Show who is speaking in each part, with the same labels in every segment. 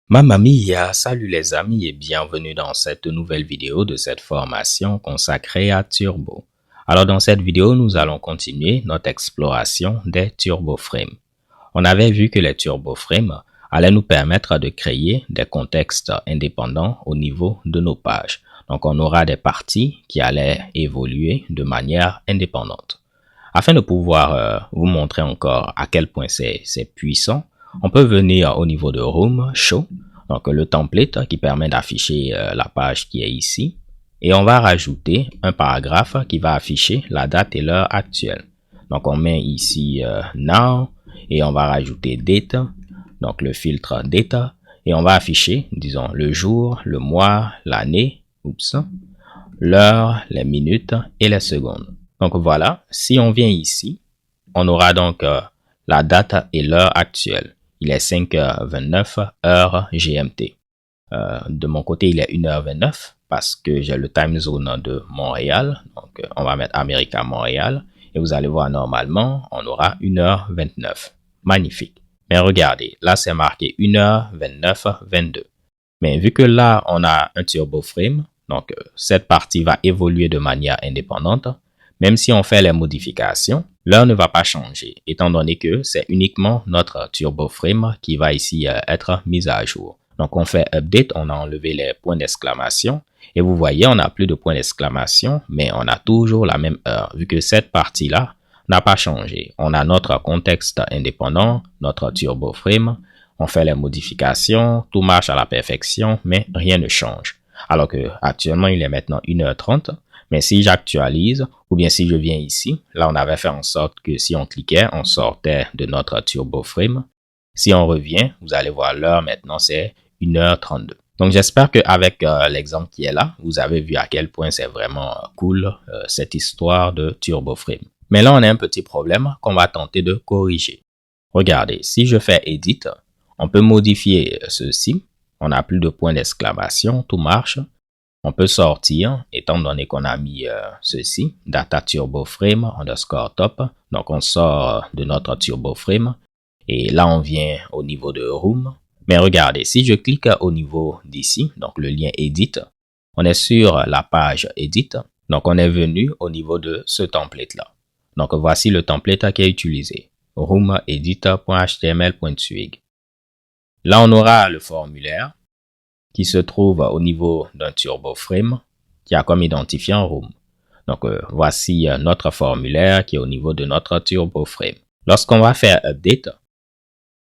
Speaker 1: Mamma mia, salut les amis et bienvenue dans cette nouvelle vidéo de cette formation consacrée à Turbo. Alors dans cette vidéo, nous allons continuer notre exploration des TurboFrames. On avait vu que les TurboFrames allaient nous permettre de créer des contextes indépendants au niveau de nos pages. Donc on aura des parties qui allaient évoluer de manière indépendante. Afin de pouvoir vous montrer encore à quel point c'est puissant, on peut venir au niveau de Room, Show, donc le template qui permet d'afficher la page qui est ici. Et on va rajouter un paragraphe qui va afficher la date et l'heure actuelle. Donc on met ici Now et on va rajouter Date, donc le filtre Data. Et on va afficher, disons, le jour, le mois, l'année, l'heure, les minutes et les secondes. Donc voilà, si on vient ici, on aura donc la date et l'heure actuelle. Il est 5h29 heure GMT. De mon côté, il est 1h29 parce que j'ai le time zone de Montréal. Donc on va mettre America Montréal. Et vous allez voir, normalement, on aura 1h29. Magnifique. Mais regardez, là c'est marqué 1h29, 22. Mais vu que là, on a un TurboFrame, donc cette partie va évoluer de manière indépendante. Même si on fait les modifications, l'heure ne va pas changer, étant donné que c'est uniquement notre TurboFrame qui va ici être mise à jour. Donc on fait Update, on a enlevé les points d'exclamation, et vous voyez, on n'a plus de points d'exclamation, mais on a toujours la même heure, vu que cette partie-là n'a pas changé. On a notre contexte indépendant, notre TurboFrame, on fait les modifications, tout marche à la perfection, mais rien ne change. Alors que actuellement, il est maintenant 1h30. Mais si j'actualise, ou bien si je viens ici, là on avait fait en sorte que si on cliquait, on sortait de notre TurboFrame. Si on revient, vous allez voir l'heure maintenant, c'est 1h32. Donc j'espère qu'avec l'exemple qui est là, vous avez vu à quel point c'est vraiment cool cette histoire de TurboFrame. Mais là on a un petit problème qu'on va tenter de corriger. Regardez, si je fais Edit, on peut modifier ceci. On n'a plus de point d'exclamation, tout marche. On peut sortir, étant donné qu'on a mis ceci, data TurboFrame underscore top. Donc, on sort de notre TurboFrame. Et là, on vient au niveau de Room. Mais regardez, si je clique au niveau d'ici, donc le lien Edit, on est sur la page Edit. Donc, on est venu au niveau de ce template-là. Donc, voici le template qui est utilisé. roomedit.html.twig. Là, on aura le formulaire qui se trouve au niveau d'un TurboFrame qui a comme identifiant Room. Donc, voici notre formulaire qui est au niveau de notre TurboFrame. Lorsqu'on va faire Update,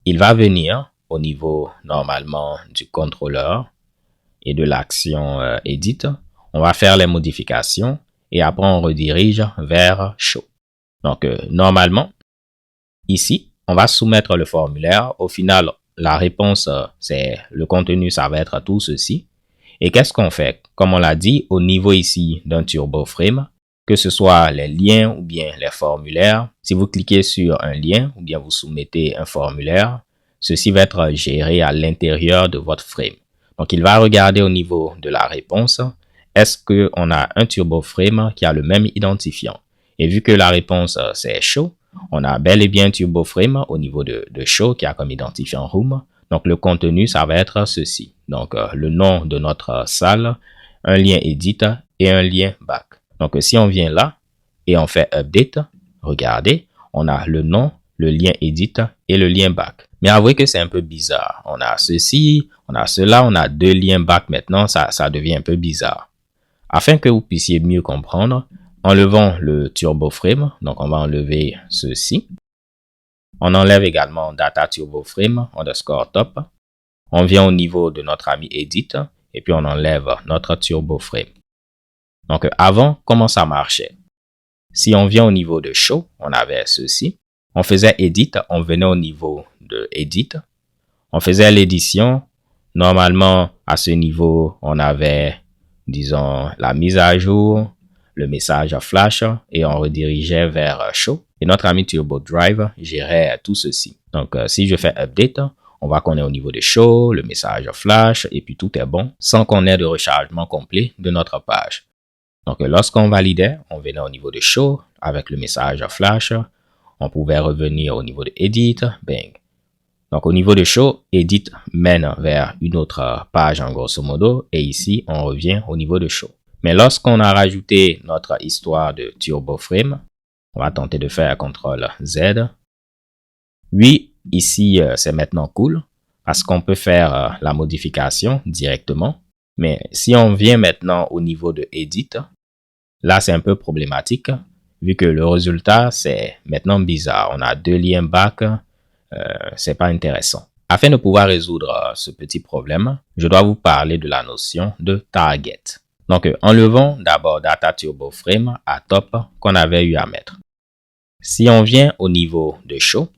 Speaker 1: il va venir au niveau normalement du contrôleur et de l'action Edit. On va faire les modifications et après on redirige vers Show. Donc, normalement, ici, on va soumettre le formulaire. Au final, la réponse, c'est le contenu, ça va être tout ceci. Et qu'est-ce qu'on fait? Comme on l'a dit, au niveau ici d'un TurboFrame, que ce soit les liens ou bien les formulaires, si vous cliquez sur un lien ou bien vous soumettez un formulaire, ceci va être géré à l'intérieur de votre frame. Donc, il va regarder au niveau de la réponse, est-ce qu'on a un TurboFrame qui a le même identifiant? Et vu que la réponse, c'est Show, on a bel et bien TurboFrame au niveau de Show qui a comme identifiant Room. Donc, le contenu, ça va être ceci. Donc, le nom de notre salle, un lien Edit et un lien Back. Donc, si on vient là et on fait Update, regardez, on a le nom, le lien Edit et le lien Back. Mais avouez que c'est un peu bizarre. On a ceci, on a cela, on a deux liens Back maintenant, ça devient un peu bizarre. Afin que vous puissiez mieux comprendre, enlevons le TurboFrame, donc on va enlever ceci. On enlève également data TurboFrame underscore top. On vient au niveau de notre ami Edit et puis on enlève notre TurboFrame. Donc avant, comment ça marchait? Si on vient au niveau de Show, on avait ceci. On faisait Edit, on venait au niveau de Edit. On faisait l'édition. Normalement, à ce niveau, on avait, disons, la mise à jour, le message flash et on redirigeait vers Show. Et notre ami TurboDrive gérait tout ceci. Donc, si je fais Update, on voit qu'on est au niveau de Show, le message flash et puis tout est bon sans qu'on ait de rechargement complet de notre page. Donc, lorsqu'on validait, on venait au niveau de Show avec le message flash. on pouvait revenir au niveau de Edit, bang. Donc, au niveau de Show, Edit mène vers une autre page en grosso modo. Et ici, on revient au niveau de Show. Mais lorsqu'on a rajouté notre histoire de Turbo Frame, on va tenter de faire CTRL Z. Oui, ici, c'est maintenant cool parce qu'on peut faire la modification directement. Mais si on vient maintenant au niveau de Edit, là, c'est un peu problématique vu que le résultat, c'est maintenant bizarre. On a deux liens back. C'est pas intéressant. Afin de pouvoir résoudre ce petit problème, je dois vous parler de la notion de target. Donc, enlevons d'abord Data Turbo Frame à top qu'on avait eu à mettre. Si on vient au niveau de Show,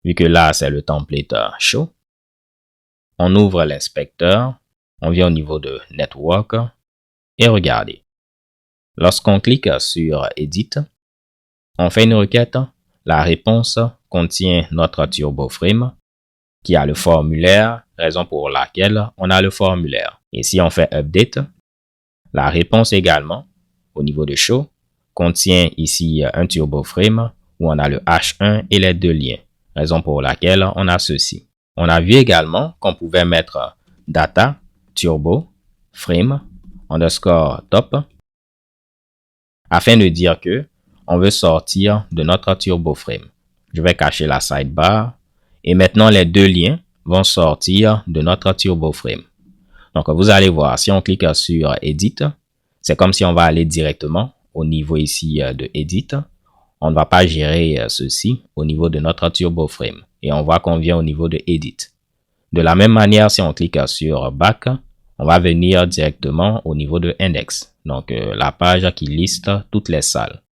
Speaker 1: vu que là, c'est le template Show, on ouvre l'inspecteur, on vient au niveau de Network et regardez. Lorsqu'on clique sur Edit, on fait une requête. La réponse contient notre Turbo Frame qui a le formulaire, raison pour laquelle on a le formulaire. Et si on fait Update, la réponse également, au niveau de Show, contient ici un Turbo Frame où on a le H1 et les deux liens, raison pour laquelle on a ceci. On a vu également qu'on pouvait mettre Data Turbo Frame underscore top afin de dire que on veut sortir de notre Turbo Frame. Je vais cacher la sidebar et maintenant les deux liens vont sortir de notre Turbo Frame. Donc vous allez voir, si on clique sur Edit, c'est comme si on va aller directement au niveau ici de Edit. On ne va pas gérer ceci au niveau de notre Turbo Frame et on voit qu'on vient au niveau de Edit. De la même manière, si on clique sur Back, on va venir directement au niveau de Index. Donc la page qui liste toutes les salles.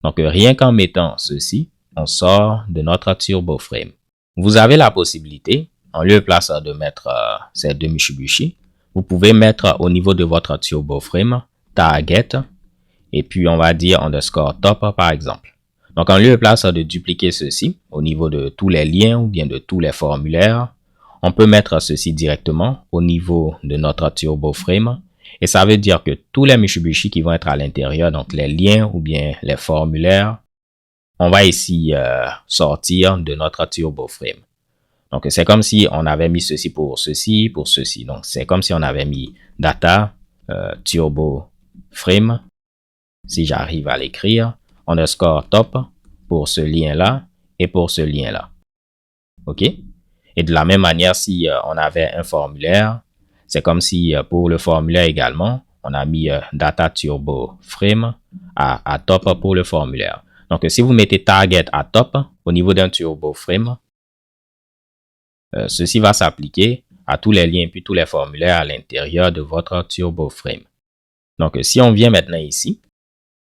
Speaker 1: Donc, rien qu'en mettant ceci, on sort de notre Turbo Frame. Vous avez la possibilité, en lieu et place de mettre ces deux Mitsubishi, vous pouvez mettre au niveau de votre Turbo Frame, Target, et puis on va dire underscore top par exemple. Donc, en lieu et place de dupliquer ceci au niveau de tous les liens ou bien de tous les formulaires, on peut mettre ceci directement au niveau de notre Turbo Frame. Et ça veut dire que tous les Mitsubishi qui vont être à l'intérieur, donc les liens ou bien les formulaires, on va ici sortir de notre Turbo Frame. Donc, c'est comme si on avait mis ceci pour ceci, pour ceci. Donc, c'est comme si on avait mis Data Turbo Frame, si j'arrive à l'écrire, underscore top pour ce lien-là et pour ce lien-là. OK? Et de la même manière, si on avait un formulaire, c'est comme si pour le formulaire également, on a mis Data Turbo Frame à top pour le formulaire. Donc, si vous mettez Target à top au niveau d'un Turbo Frame, ceci va s'appliquer à tous les liens puis tous les formulaires à l'intérieur de votre Turbo Frame. Donc, si on vient maintenant ici,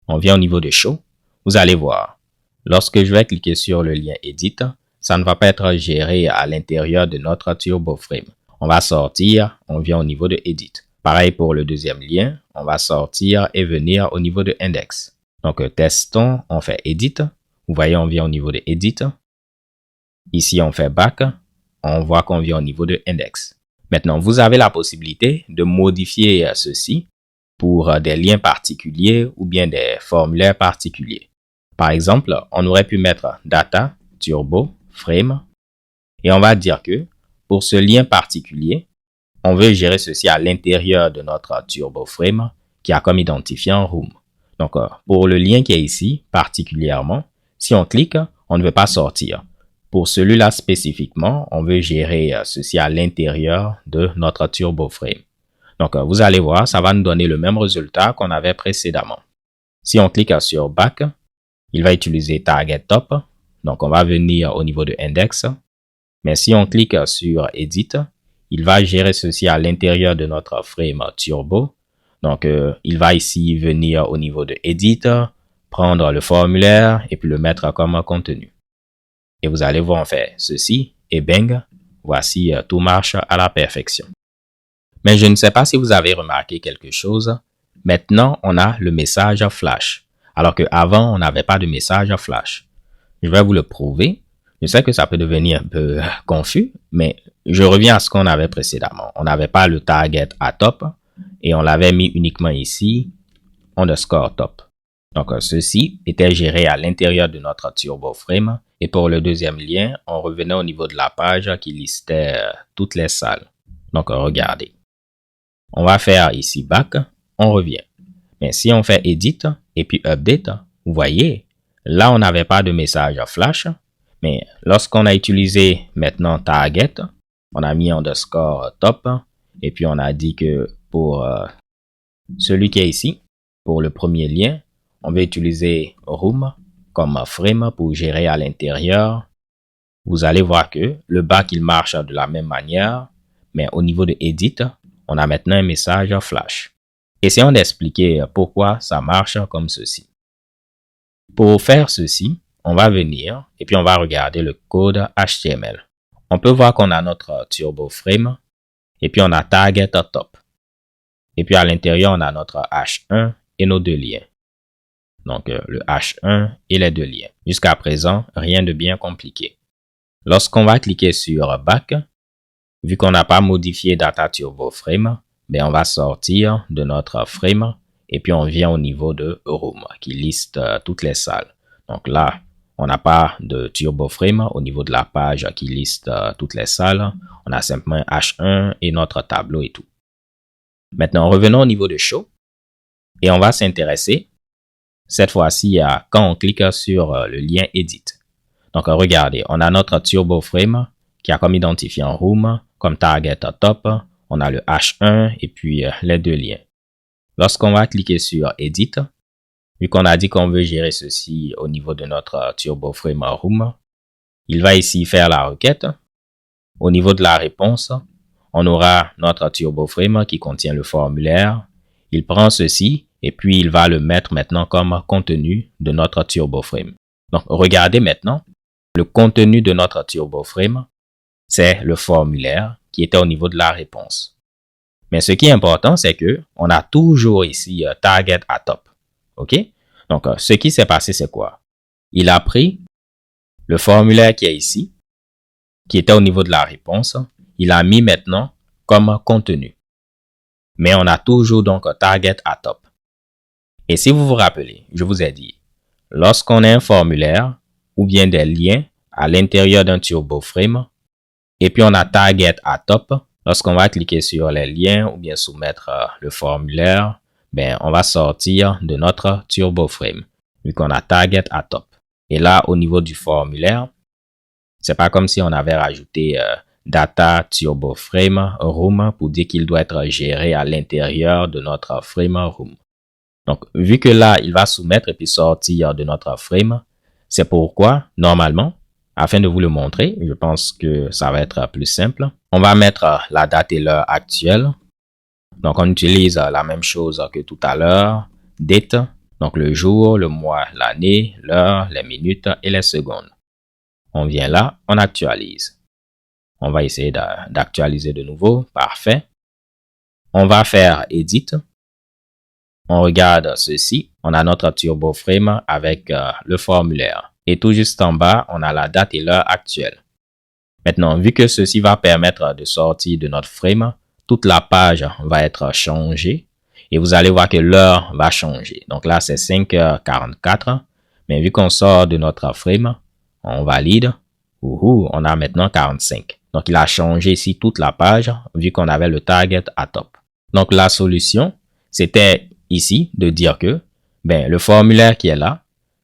Speaker 1: on vient au niveau de Show, vous allez voir, lorsque je vais cliquer sur le lien Edit, ça ne va pas être géré à l'intérieur de notre Turbo Frame. On va sortir, on vient au niveau de Edit. Pareil pour le deuxième lien, on va sortir et venir au niveau de Index. Donc, testons, on fait Edit. Vous voyez, on vient au niveau de Edit. Ici, on fait Back. On voit qu'on vient au niveau de Index. Maintenant, vous avez la possibilité de modifier ceci pour des liens particuliers ou bien des formulaires particuliers. Par exemple, on aurait pu mettre Data Turbo Frame et on va dire que pour ce lien particulier, on veut gérer ceci à l'intérieur de notre Turbo Frame qui a comme identifiant Room. Donc, pour le lien qui est ici, particulièrement, si on clique, on ne veut pas sortir. Pour celui-là spécifiquement, on veut gérer ceci à l'intérieur de notre Turbo Frame. Donc, vous allez voir, ça va nous donner le même résultat qu'on avait précédemment. Si on clique sur Back, il va utiliser Target Top. Donc, on va venir au niveau de Index. Mais si on clique sur Edit, il va gérer ceci à l'intérieur de notre frame Turbo. Donc, il va ici venir au niveau de Edit, prendre le formulaire et puis le mettre comme contenu. Et vous allez voir, on fait ceci et bang, voici, tout marche à la perfection. Mais je ne sais pas si vous avez remarqué quelque chose. Maintenant, on a le message flash, alors qu'avant, on n'avait pas de message flash. Je vais vous le prouver. Je sais que ça peut devenir un peu confus, mais je reviens à ce qu'on avait précédemment. On n'avait pas le target à top et on l'avait mis uniquement ici, underscore top. Donc, ceci était géré à l'intérieur de notre TurboFrame. Et pour le deuxième lien, on revenait au niveau de la page qui listait toutes les salles. Donc, regardez. On va faire ici Back, on revient. Mais si on fait Edit et puis Update, vous voyez, là, on n'avait pas de message flash. Mais lorsqu'on a utilisé maintenant Target, on a mis underscore top. Et puis, on a dit que pour celui qui est ici, pour le premier lien, on va utiliser Room comme frame pour gérer à l'intérieur. Vous allez voir que le back, il marche de la même manière, mais au niveau de Edit, on a maintenant un message flash. Essayons d'expliquer pourquoi ça marche comme ceci. Pour faire ceci, on va venir et puis on va regarder le code HTML. On peut voir qu'on a notre TurboFrame et puis on a Target Top. Et puis à l'intérieur, on a notre H1 et nos deux liens. Donc le H1 et les deux liens. Jusqu'à présent, rien de bien compliqué. Lorsqu'on va cliquer sur Back, vu qu'on n'a pas modifié Data TurboFrame, on va sortir de notre frame et puis on vient au niveau de Room qui liste toutes les salles. Donc là, on n'a pas de TurboFrame au niveau de la page qui liste toutes les salles. On a simplement H1 et notre tableau et tout. Maintenant, revenons au niveau de Show et on va s'intéresser cette fois-ci à quand on clique sur le lien Edit. Donc, regardez, on a notre TurboFrame qui a comme identifiant Room, comme Target Top. On a le H1 et puis les deux liens. Lorsqu'on va cliquer sur Edit, vu qu'on a dit qu'on veut gérer ceci au niveau de notre TurboFrame Room, il va ici faire la requête. Au niveau de la réponse, on aura notre TurboFrame qui contient le formulaire. Il prend ceci et puis il va le mettre maintenant comme contenu de notre TurboFrame. Donc, regardez maintenant, le contenu de notre TurboFrame, c'est le formulaire qui était au niveau de la réponse. Mais ce qui est important, c'est que on a toujours ici Target à top. OK? Donc, ce qui s'est passé, c'est quoi? Il a pris le formulaire qui est ici, qui était au niveau de la réponse, il a mis maintenant comme contenu. Mais on a toujours donc Target à top. Et si vous vous rappelez, je vous ai dit, lorsqu'on a un formulaire ou bien des liens à l'intérieur d'un TurboFrame, et puis on a Target à top, lorsqu'on va cliquer sur les liens ou bien soumettre le formulaire, on va sortir de notre TurboFrame, vu qu'on a Target à top. Et là, au niveau du formulaire, c'est pas comme si on avait rajouté Data TurboFrame Room pour dire qu'il doit être géré à l'intérieur de notre frame Room. Donc, vu que là, il va soumettre et puis sortir de notre frame, c'est pourquoi, normalement, afin de vous le montrer, je pense que ça va être plus simple. On va mettre la date et l'heure actuelle. Donc, on utilise la même chose que tout à l'heure. Date, donc le jour, le mois, l'année, l'heure, les minutes et les secondes. On vient là, on actualise. On va essayer d'actualiser de nouveau. Parfait. On va faire Edit. On regarde ceci. On a notre TurboFrame avec le formulaire. Et tout juste en bas, on a la date et l'heure actuelle. Maintenant, vu que ceci va permettre de sortir de notre frame, toute la page va être changée. Et vous allez voir que l'heure va changer. Donc là, c'est 5h44. Mais vu qu'on sort de notre frame, on valide. On a maintenant 45. Donc, il a changé ici toute la page, vu qu'on avait le target à top. Donc, la solution, c'était ici de dire que, le formulaire qui est là,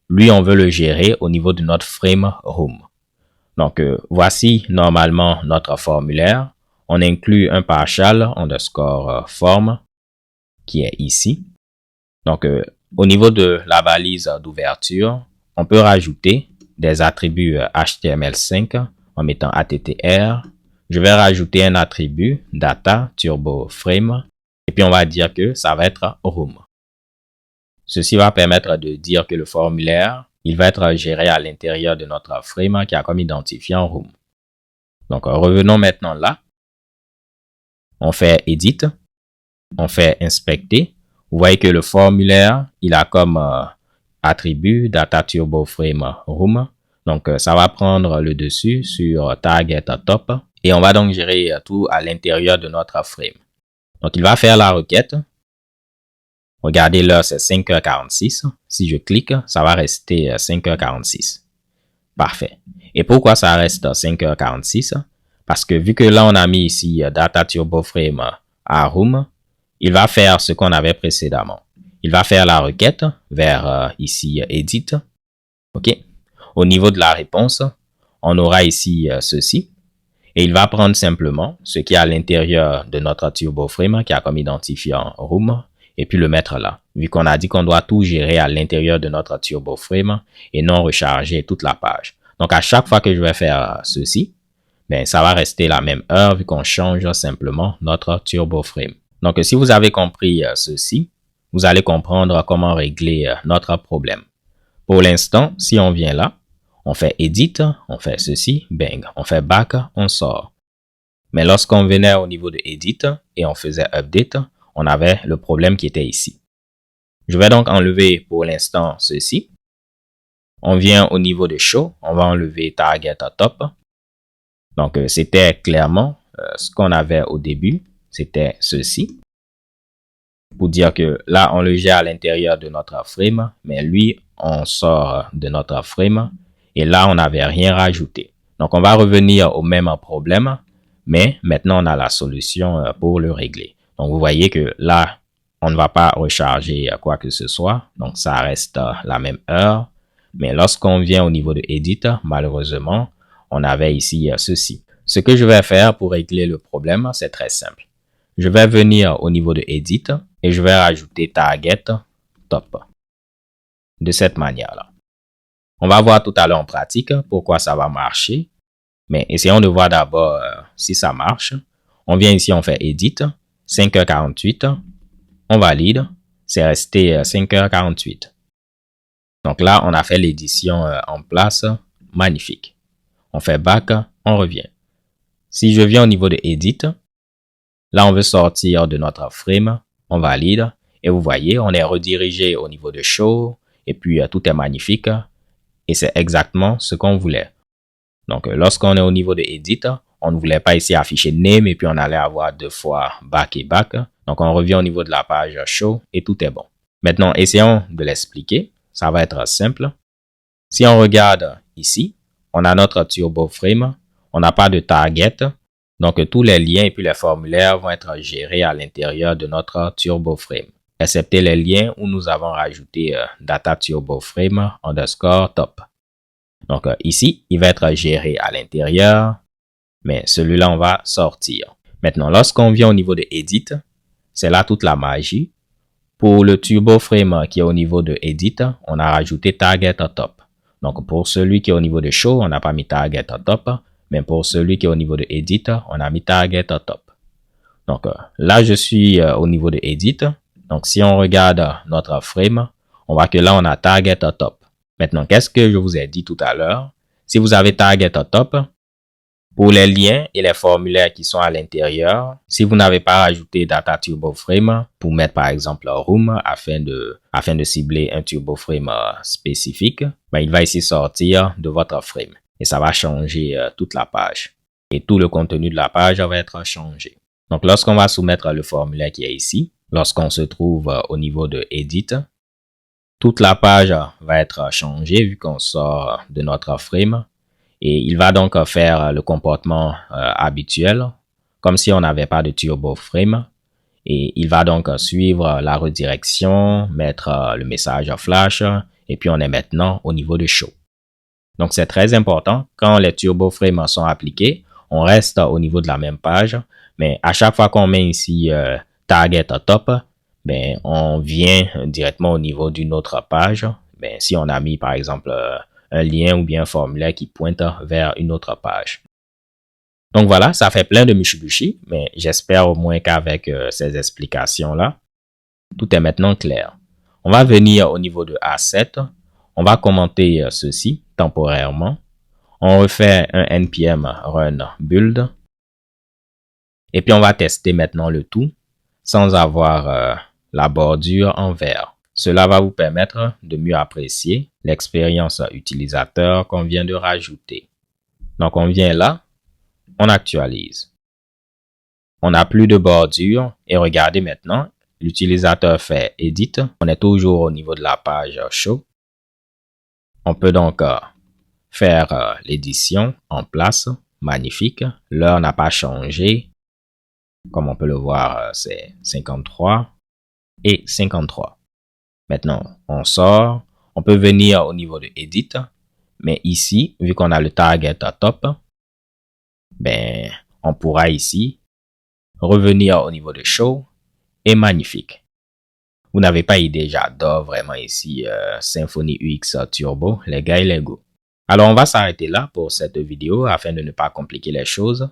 Speaker 1: lui, on veut le gérer au niveau de notre frame Room. Donc, voici normalement notre formulaire. On inclut un partial underscore form qui est ici. Donc, au niveau de la balise d'ouverture, on peut rajouter des attributs HTML5 en mettant attr. Je vais rajouter un attribut data TurboFrame et puis on va dire que ça va être Room. Ceci va permettre de dire que le formulaire, il va être géré à l'intérieur de notre frame qui a comme identifiant Room. Donc, revenons maintenant là. On fait Edit. On fait Inspecter. Vous voyez que le formulaire, il a comme attribut Data TurboFrame Room. Donc, ça va prendre le dessus sur Target Top. Et on va donc gérer tout à l'intérieur de notre frame. Donc, il va faire la requête. Regardez l'heure, c'est 5h46. Si je clique, ça va rester 5h46. Parfait. Et pourquoi ça reste 5h46? Parce que vu que là, on a mis ici Data Turbo Frame à Room, il va faire ce qu'on avait précédemment. Il va faire la requête vers ici Edit. OK. Au niveau de la réponse, on aura ici ceci. Et il va prendre simplement ce qui est à l'intérieur de notre Turbo Frame qui a comme identifiant Room et puis le mettre là. Vu qu'on a dit qu'on doit tout gérer à l'intérieur de notre Turbo Frame et non recharger toute la page. Donc, à chaque fois que je vais faire ceci, ben, ça va rester la même heure vu qu'on change simplement notre Turbo Frame. Donc, si vous avez compris ceci, vous allez comprendre comment régler notre problème. Pour l'instant, si on vient là, on fait Edit, on fait ceci, bang, on fait Back, on sort. Mais lorsqu'on venait au niveau de Edit et on faisait Update, on avait le problème qui était ici. Je vais donc enlever pour l'instant ceci. On vient au niveau de Show, on va enlever Target Top. Donc, c'était clairement ce qu'on avait au début, c'était ceci. Pour dire que là, on le gère à l'intérieur de notre frame, mais lui, on sort de notre frame. Et là, on n'avait rien rajouté. Donc, on va revenir au même problème, mais maintenant, on a la solution pour le régler. Donc, vous voyez que là, on ne va pas recharger quoi que ce soit. Donc, ça reste la même heure. Mais lorsqu'on vient au niveau de Edit, malheureusement, on avait ici ceci. Ce que je vais faire pour régler le problème, c'est très simple. Je vais venir au niveau de Edit et je vais rajouter Target Top. De cette manière-là. On va voir tout à l'heure en pratique pourquoi ça va marcher. Mais essayons de voir d'abord si ça marche. On vient ici, on fait Edit, 5h48. On valide. C'est resté 5h48. Donc là, on a fait l'édition en place. Magnifique. On fait Back, on revient. Si je viens au niveau de Edit, là, on veut sortir de notre frame. On valide. Et vous voyez, on est redirigé au niveau de Show. Et puis, tout est magnifique. Et c'est exactement ce qu'on voulait. Donc, lorsqu'on est au niveau de Edit, on ne voulait pas ici afficher Name et puis on allait avoir deux fois Back et Back. Donc, on revient au niveau de la page Show et tout est bon. Maintenant, essayons de l'expliquer. Ça va être simple. Si on regarde ici, on a notre Turbo Frame. On n'a pas de target. Donc, tous les liens et puis les formulaires vont être gérés à l'intérieur de notre Turbo Frame. Excepté les liens où nous avons rajouté Data Turbo Frame _ Top. Donc, ici, il va être géré à l'intérieur, mais celui-là, on va sortir. Maintenant, lorsqu'on vient au niveau de Edit, c'est là toute la magie. Pour le Turbo Frame qui est au niveau de Edit, on a rajouté Target Top. Donc, pour celui qui est au niveau de Show, on n'a pas mis Target Top, mais pour celui qui est au niveau de Edit, on a mis Target Top. Donc, là, je suis au niveau de Edit. Donc, si on regarde notre frame, on voit que là, on a Target Top. Maintenant, qu'est-ce que je vous ai dit tout à l'heure? Si vous avez Target Top, pour les liens et les formulaires qui sont à l'intérieur, si vous n'avez pas rajouté Data Turbo Frame pour mettre par exemple Room afin de cibler un Turbo Frame spécifique, ben, il va ici sortir de votre frame et ça va changer toute la page. Et tout le contenu de la page va être changé. Donc, lorsqu'on va soumettre le formulaire qui est ici, lorsqu'on se trouve au niveau de Edit, toute la page va être changée vu qu'on sort de notre frame et il va donc faire le comportement habituel comme si on n'avait pas de Turbo Frame et il va donc suivre la redirection, mettre le message flash et puis on est maintenant au niveau de Show. Donc c'est très important, quand les Turbo Frames sont appliqués, on reste au niveau de la même page, mais à chaque fois qu'on met ici Target Top, ben, on vient directement au niveau d'une autre page. Ben, si on a mis par exemple un lien ou bien un formulaire qui pointe vers une autre page. Donc voilà, ça fait plein de Mitsubishi, mais j'espère au moins qu'avec ces explications-là, tout est maintenant clair. On va venir au niveau de A7, on va commenter ceci temporairement. On refait un npm run build. Et puis on va tester maintenant le tout sans avoir la bordure en vert. Cela va vous permettre de mieux apprécier l'expérience utilisateur qu'on vient de rajouter. Donc, on vient là, on actualise. On n'a plus de bordure et regardez maintenant, l'utilisateur fait Edit, on est toujours au niveau de la page Show. On peut donc faire l'édition en place. Magnifique. L'heure n'a pas changé. Comme on peut le voir, c'est 53 et 53. Maintenant, on sort. On peut venir au niveau de Edit. Mais ici, vu qu'on a le target top, ben, on pourra ici revenir au niveau de Show et magnifique. Vous n'avez pas idée, j'adore vraiment ici Symfony UX Turbo, les gars et les go. Alors, on va s'arrêter là pour cette vidéo afin de ne pas compliquer les choses.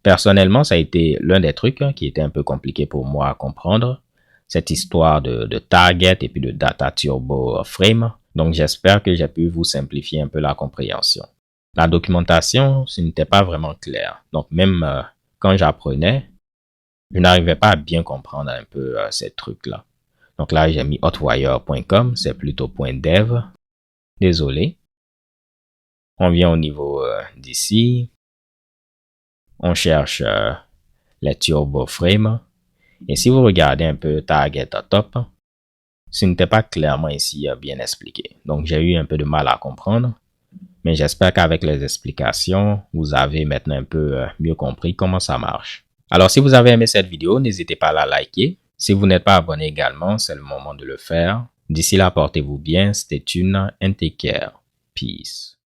Speaker 1: Personnellement, ça a été l'un des trucs qui était un peu compliqué pour moi à comprendre, cette histoire de target et puis de data turbo frame. Donc, j'espère que j'ai pu vous simplifier un peu la compréhension. La documentation, ce n'était pas vraiment clair. Donc, même quand j'apprenais, je n'arrivais pas à bien comprendre un peu ces trucs-là. Donc là, j'ai mis hotwire.com, c'est plutôt .dev. Désolé. On vient au niveau d'ici. On cherche les turbo frames. Et si vous regardez un peu target top, ce n'était pas clairement ici bien expliqué. Donc, j'ai eu un peu de mal à comprendre. Mais j'espère qu'avec les explications, vous avez maintenant un peu mieux compris comment ça marche. Alors, si vous avez aimé cette vidéo, n'hésitez pas à la liker. Si vous n'êtes pas abonné également, c'est le moment de le faire. D'ici là, portez-vous bien. Stay tuned and take care. Peace.